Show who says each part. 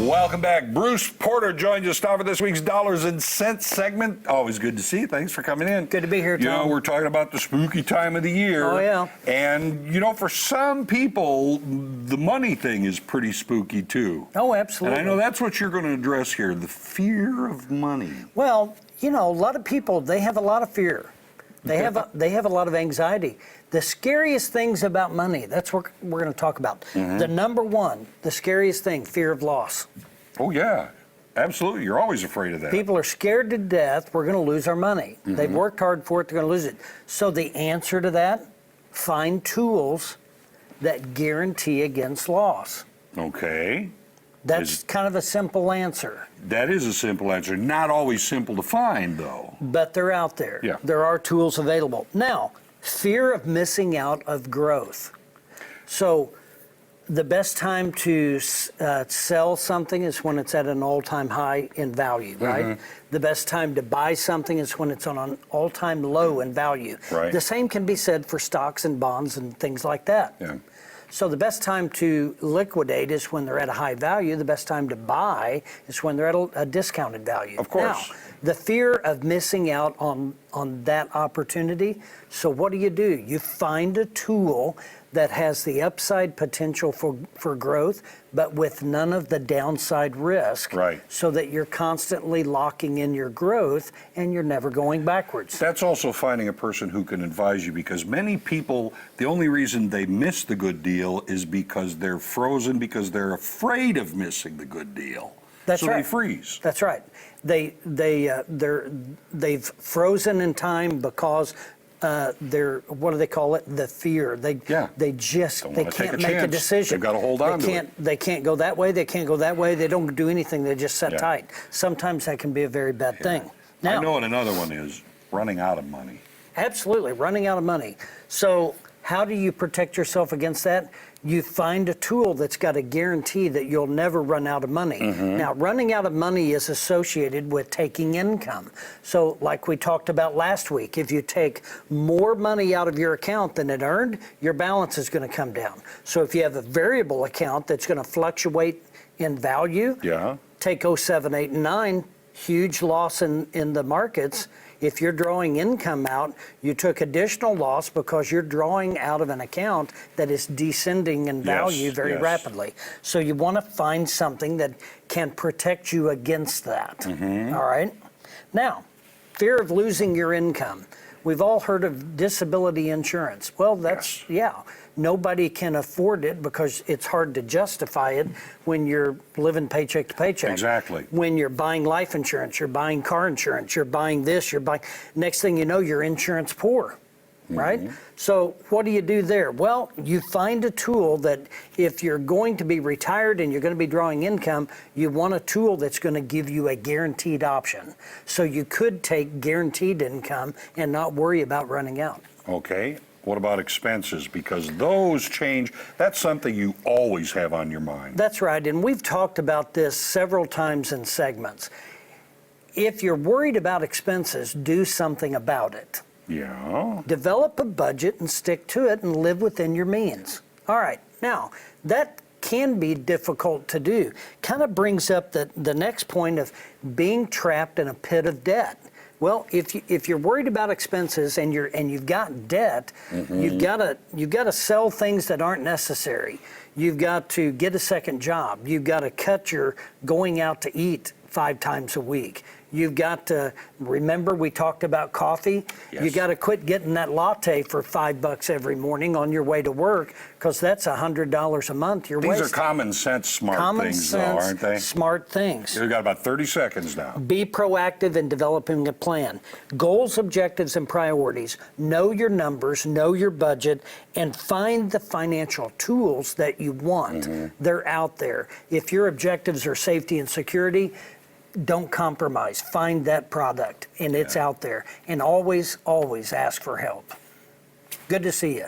Speaker 1: Welcome back. Bruce Porter joins us now for this week's Dollars and Cents segment. Always good to see you. Thanks for coming in.
Speaker 2: Good to be here, Tom.
Speaker 1: You know, we're talking about the spooky time of the year.
Speaker 2: Oh, yeah.
Speaker 1: And, you know, for some people, the money thing is pretty spooky, too.
Speaker 2: Oh, absolutely.
Speaker 1: And I know that's what you're going to address here, the fear of money.
Speaker 2: Well, you know, a lot of people, they have a lot of fear. They have a lot of anxiety. The scariest things about money, that's what we're going to talk about. The number one, the scariest thing, fear of loss.
Speaker 1: Oh, yeah. Absolutely. You're always afraid of that.
Speaker 2: People are scared to death we're going to lose our money. They've worked hard for it, they're going to lose it. So the answer to that, find tools that guarantee against loss.
Speaker 1: Okay.
Speaker 2: That's kind of a simple answer.
Speaker 1: That is a simple answer. Not always simple to find, though.
Speaker 2: But they're out there.
Speaker 1: Yeah.
Speaker 2: There are tools available. Now, fear of missing out of growth. So the best time to sell something is when it's at an all-time high in value, right? The best time to buy something is when it's on an all-time low in value.
Speaker 1: Right.
Speaker 2: The same can be said for stocks and bonds and things like that.
Speaker 1: Yeah.
Speaker 2: So the best time to liquidate is when they're at a high value. The best time to buy is when they're at a discounted value.
Speaker 1: Of course.
Speaker 2: Now, the fear of missing out on that opportunity. So what do? You find a tool that has the upside potential for growth, but with none of the downside risk.
Speaker 1: Right.
Speaker 2: So that you're constantly locking in your growth and you're never going backwards.
Speaker 1: That's also finding a person who can advise you, because many people, the only reason they miss the good deal is because they're frozen, because they're afraid of missing the good deal.
Speaker 2: That's
Speaker 1: so
Speaker 2: right.
Speaker 1: they freeze.
Speaker 2: That's right. They've frozen in time because they're, what do they call it? The fear. They can't make a decision.
Speaker 1: They've got to hold on to it.
Speaker 2: They can't go that way. They can't go that way. They don't do anything. They just sit tight. Sometimes that can be a very bad thing. Now,
Speaker 1: I know what another one is: running out of money.
Speaker 2: Absolutely, running out of money. So how do you protect yourself against that? You find a tool that's got a guarantee that you'll never run out of money. Now, running out of money is associated with taking income. So like we talked about last week, if you take more money out of your account than it earned, your balance is going to come down. So if you have a variable account that's going to fluctuate in value, take 07, 8, and 9, huge loss in the markets. If you're drawing income out, you took additional loss because you're drawing out of an account that is descending in value very rapidly. So you want to find something that can protect you against that. All right? Now, fear of losing your income. We've all heard of disability insurance. Well, that's, nobody can afford it because it's hard to justify it when you're living paycheck to paycheck.
Speaker 1: Exactly.
Speaker 2: When you're buying life insurance, you're buying car insurance, you're buying this, next thing you know, you're insurance poor, right? So what do you do there? Well, you find a tool that if you're going to be retired and you're going to be drawing income, you want a tool that's going to give you a guaranteed option. So you could take guaranteed income and not worry about running out.
Speaker 1: Okay. What about expenses? Because those change. That's something you always have on your mind.
Speaker 2: That's right. And we've talked about this several times in segments. If you're worried about expenses, do something about it.
Speaker 1: Yeah.
Speaker 2: Develop a budget and stick to it and live within your means. All right. Now, that can be difficult to do. Kind of brings up the next point of being trapped in a pit of debt. Well, if you're worried about expenses and you've got debt, you've got to sell things that aren't necessary. You've got to get a second job. You've got to cut your going out to eat 5 times a week. You've got to remember we talked about coffee.
Speaker 1: Yes.
Speaker 2: You got to quit getting that latte for $5 every morning on your way to work, because that's $100 a month you're wasting.
Speaker 1: These are common sense smart things, though, aren't they?
Speaker 2: Smart things.
Speaker 1: We've got about 30 seconds now.
Speaker 2: Be proactive in developing a plan. Goals, objectives, and priorities. Know your numbers, know your budget, and find the financial tools that you want. They're out there. If your objectives are safety and security, don't compromise. Find that product, and it's out there. And always, always ask for help. Good to see you.